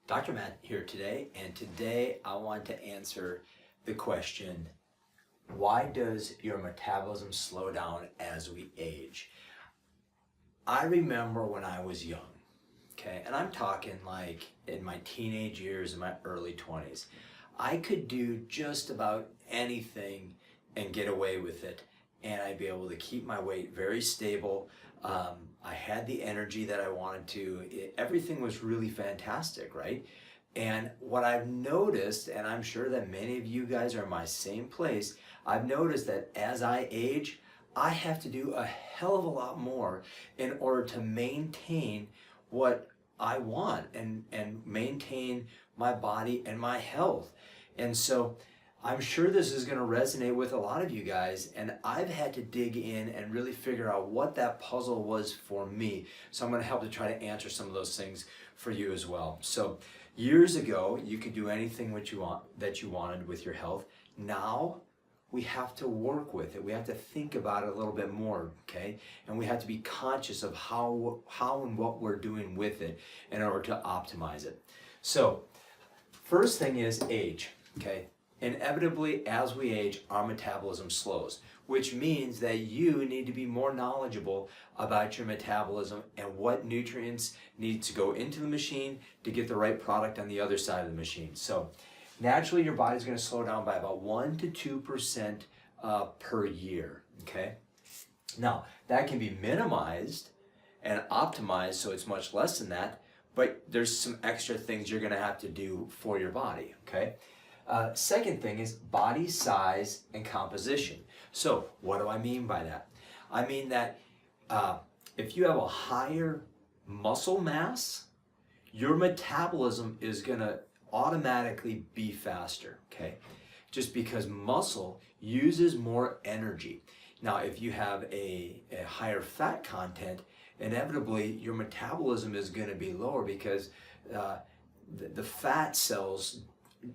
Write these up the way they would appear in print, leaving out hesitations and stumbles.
Dr. Matt here today, and today I want to answer the question, why does your metabolism slow down as we age? I remember when I was young, okay, and I'm talking like in my teenage years, in my early 20s, I could do just about anything and get away with it, and I'd be able to keep my weight very stable. I had the energy that I wanted to. Everything was really fantastic, right? And what I've noticed, and I'm sure that many of you guys are in my same place, I've noticed that as I age, I have to do a hell of a lot more in order to maintain what I want and maintain my body and my health. And so I'm sure this is going to resonate with a lot of you guys, and I've had to dig in and really figure out what that puzzle was for me. So I'm going to help to try to answer some of those things for you as well. So years ago, you could do anything that you wanted with your health. Now we have to work with it. We have to think about it a little bit more, okay? And we have to be conscious of how and what we're doing with it in order to optimize it. So first thing is age, okay? Inevitably, as we age, our metabolism slows, which means that you need to be more knowledgeable about your metabolism and what nutrients need to go into the machine to get the right product on the other side of the machine. So naturally, your body's going to slow down by about 1 to 2% per year, okay? Now, that can be minimized and optimized so it's much less than that, but there's some extra things you're going to have to do for your body, okay? Second thing is body size and composition. So what do I mean by that? I mean that if you have a higher muscle mass, your metabolism is going to automatically be faster, okay? Just because muscle uses more energy. Now, if you have a higher fat content, inevitably your metabolism is going to be lower because the fat cells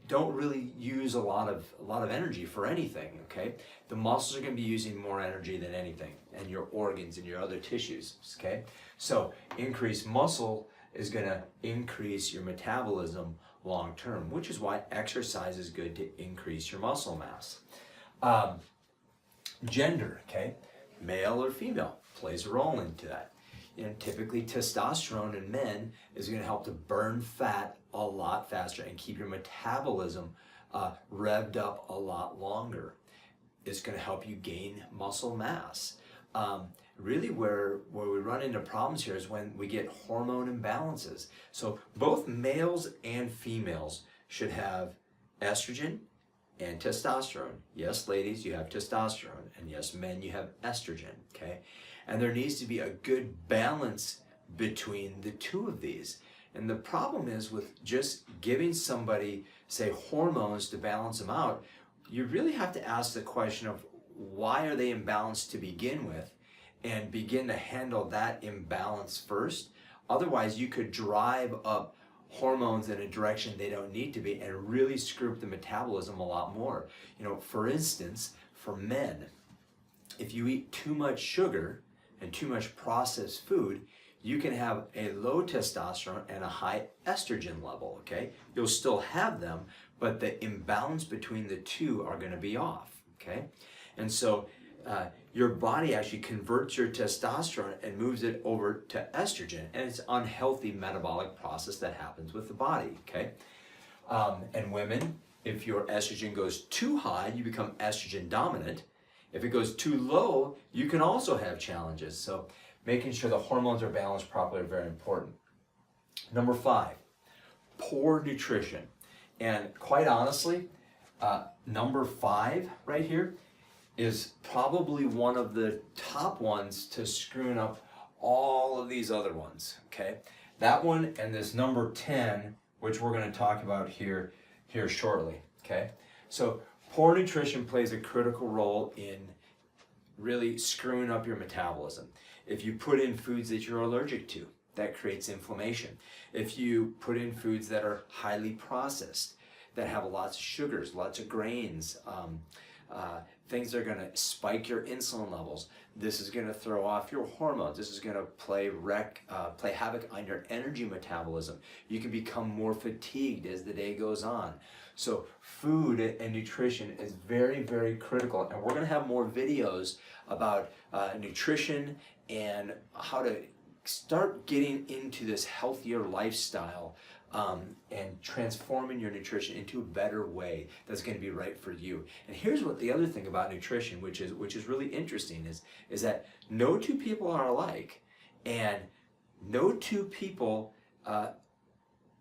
don't really use a lot of energy for anything, okay? The muscles are going to be using more energy than anything, and your organs and your other tissues, okay? So increased muscle is going to increase your metabolism long term, which is why exercise is good to increase your muscle mass. Gender, okay? Male or female plays a role into that. You know, typically testosterone in men is going to help to burn fat a lot faster and keep your metabolism revved up a lot longer. It's going to help you gain muscle mass. Really where we run into problems here is when we get hormone imbalances. So both males and females should have estrogen and testosterone. Yes, ladies, you have testosterone, and yes, men, you have estrogen, okay? And there needs to be a good balance between the two of these. And the problem is with just giving somebody, say, hormones to balance them out, you really have to ask the question of why are they imbalanced to begin with, and begin to handle that imbalance first. Otherwise, you could drive up hormones in a direction they don't need to be and really screw up the metabolism a lot more. You know, for instance, for men, if you eat too much sugar and too much processed food, you can have a low testosterone and a high estrogen level, okay? You'll still have them, but the imbalance between the two are going to be off, okay? And so your body actually converts your testosterone and moves it over to estrogen, and it's an unhealthy metabolic process that happens with the body, okay? And women, if your estrogen goes too high, you become estrogen dominant. If it goes too low, you can also have challenges. So making sure the hormones are balanced properly are very important. Number 5, poor nutrition. And quite honestly, number 5 right here is probably one of the top ones to screwing up all of these other ones, okay? That one and this number 10, which we're going to talk about here shortly, okay? So poor nutrition plays a critical role in really screwing up your metabolism. If you put in foods that you're allergic to, that creates inflammation. If you put in foods that are highly processed, that have lots of sugars, lots of grains, things that are going to spike your insulin levels. This is going to throw off your hormones. This is going to play havoc on your energy metabolism. You can become more fatigued as the day goes on. So food and nutrition is very, very critical. And we're going to have more videos about nutrition and how to start getting into this healthier lifestyle and transforming your nutrition into a better way that's going to be right for you. And here's what the other thing about nutrition, which is really interesting, is that no two people are alike, and no two people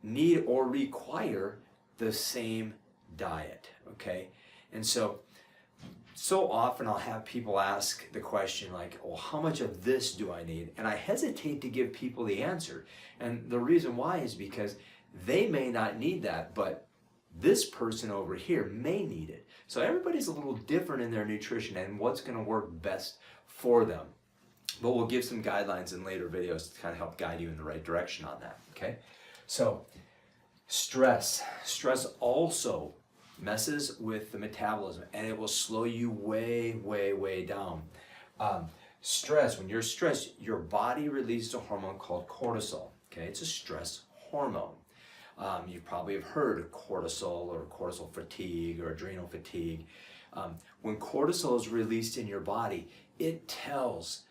need or require the same diet. Okay, and so often I'll have people ask the question like, well, how much of this do I need? And I hesitate to give people the answer. And the reason why is because they may not need that, but this person over here may need it. So everybody's a little different in their nutrition and what's going to work best for them. But we'll give some guidelines in later videos to kind of help guide you in the right direction on that. Okay? So stress also messes with the metabolism, and it will slow you way, way, way down. Stress, when you're stressed, your body releases a hormone called cortisol. Okay, it's a stress hormone. You probably have heard of cortisol or cortisol fatigue or adrenal fatigue. When cortisol is released in your body, it tells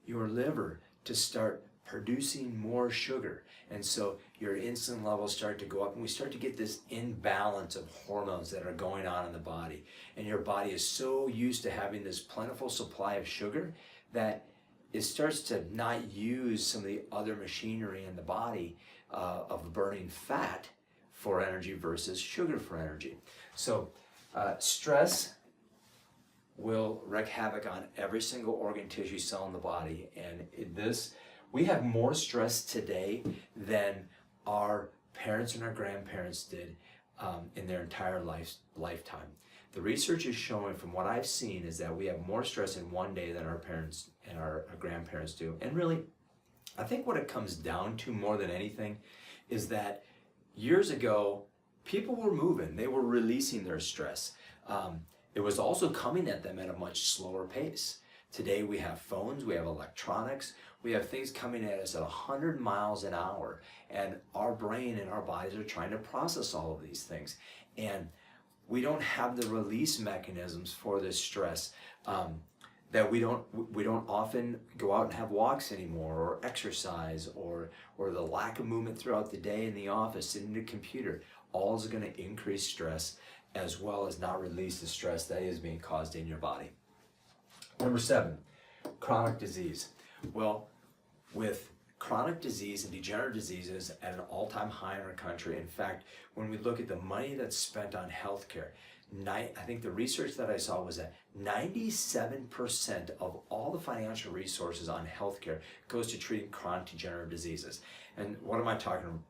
your liver to start producing more sugar. And so your insulin levels start to go up, and we start to get this imbalance of hormones that are going on in the body. And your body is so used to having this plentiful supply of sugar that it starts to not use some of the other machinery in the body of burning fat for energy versus sugar for energy. So stress will wreak havoc on every single organ, tissue, cell in the body. And we have more stress today than our parents and our grandparents did in their entire lifetime. The research is showing, from what I've seen, is that we have more stress in one day than our parents and our grandparents do. And really, I think what it comes down to more than anything is that years ago, people were moving. They were releasing their stress. It was also coming at them at a much slower pace. Today we have phones, we have electronics, we have things coming at us at 100 miles an hour, and our brain and our bodies are trying to process all of these things. And we don't have the release mechanisms for this stress. That we don't often go out and have walks anymore, or exercise, or the lack of movement throughout the day in the office, sitting at a computer, all is going to increase stress, as well as not release the stress that is being caused in your body. Number 7, chronic disease. Well, with chronic disease and degenerative diseases at an all-time high in our country, in fact, when we look at the money that's spent on healthcare, I think the research that I saw was that 97% of all the financial resources on healthcare goes to treating chronic degenerative diseases. And what am I talking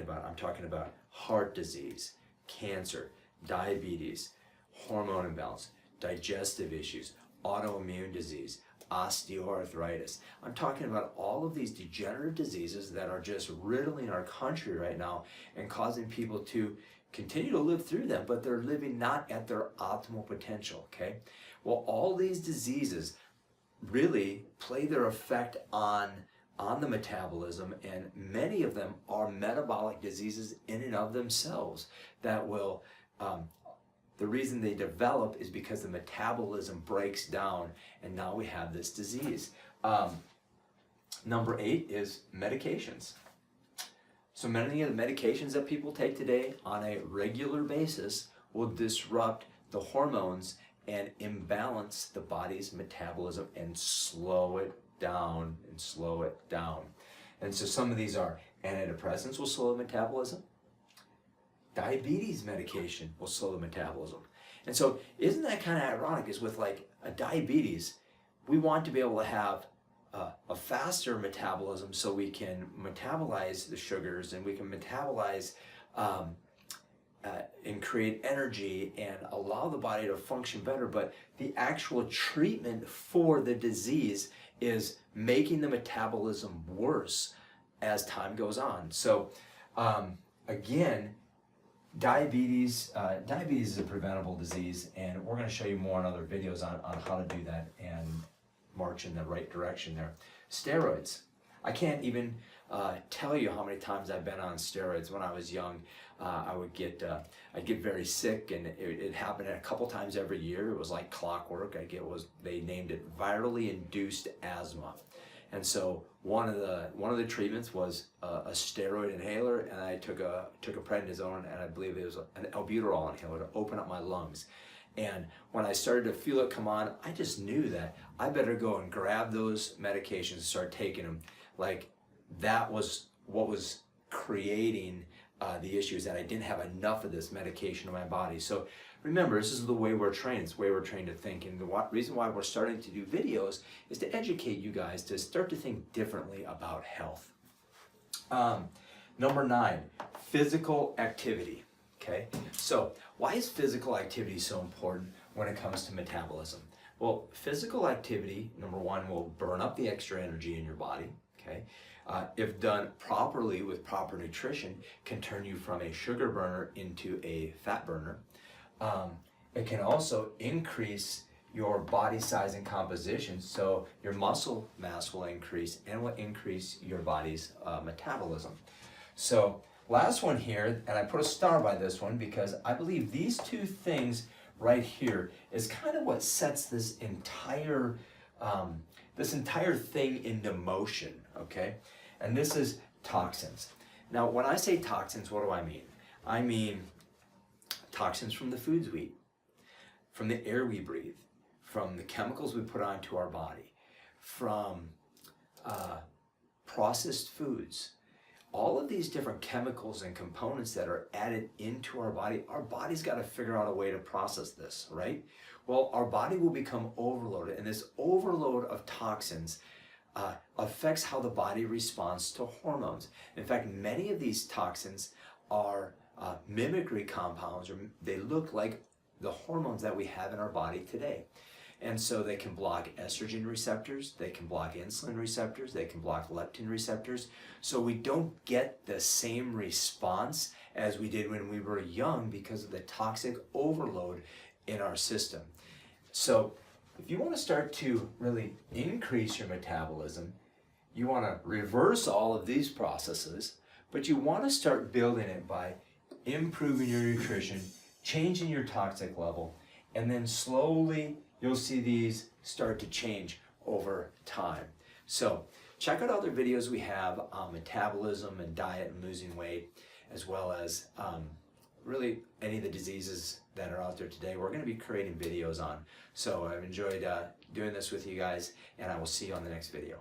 about? I'm talking about heart disease, cancer, diabetes, hormone imbalance, digestive issues, autoimmune disease, osteoarthritis. I'm talking about all of these degenerative diseases that are just riddling our country right now and causing people to continue to live through them, but they're living not at their optimal potential, okay? Well, all these diseases really play their effect on the metabolism, and many of them are metabolic diseases in and of themselves that will, the reason they develop is because the metabolism breaks down, and now we have this disease. Number 8 is medications. So many of the medications that people take today on a regular basis will disrupt the hormones and imbalance the body's metabolism and slow it down and slow it down. And so some of these are antidepressants will slow the metabolism. Diabetes medication will slow the metabolism. And so isn't that kind of ironic, is with like a diabetes, we want to be able to have a faster metabolism so we can metabolize the sugars and we can metabolize and create energy and allow the body to function better. But the actual treatment for the disease is making the metabolism worse as time goes on. So again, diabetes is a preventable disease, and we're going to show you more in other videos on how to do that and march in the right direction there. Steroids. I can't even tell you how many times I've been on steroids. When I was young, I'd get very sick, and it happened a couple times every year. It was like clockwork. They named it virally induced asthma. And so one of the treatments was a steroid inhaler, and I took a prednisone, and I believe it was an albuterol inhaler to open up my lungs. And when I started to feel it come on, I just knew that I better go and grab those medications and start taking them. Like, that was what was creating the issues, that I didn't have enough of this medication in my body. So remember, this is the way we're trained. It's the way we're trained to think. And the reason why we're starting to do videos is to educate you guys to start to think differently about health. Number 9, physical activity. Okay, so why is physical activity so important when it comes to metabolism? Well, physical activity, number 1, will burn up the extra energy in your body. Okay, if done properly with proper nutrition, can turn you from a sugar burner into a fat burner. It can also increase your body size and composition, so your muscle mass will increase and will increase your body's metabolism. So last one here, and I put a star by this one because I believe these two things right here is kind of what sets this entire thing into motion, okay? And this is toxins. Now, when I say toxins, what do I mean? I mean toxins from the foods we eat, from the air we breathe, from the chemicals we put onto our body, from processed foods. All of these different chemicals and components that are added into our body's got to figure out a way to process this, right? Well, our body will become overloaded, and this overload of toxins affects how the body responds to hormones. In fact, many of these toxins are mimicry compounds, or they look like the hormones that we have in our body today. And so they can block estrogen receptors, they can block insulin receptors, they can block leptin receptors. So we don't get the same response as we did when we were young because of the toxic overload in our system. So if you want to start to really increase your metabolism, you want to reverse all of these processes, but you want to start building it by improving your nutrition, changing your toxic level, and then slowly you'll see these start to change over time. So check out other videos we have on metabolism and diet and losing weight, as well as really any of the diseases that are out there today. We're going to be creating videos on. So I've enjoyed doing this with you guys, and I will see you on the next video.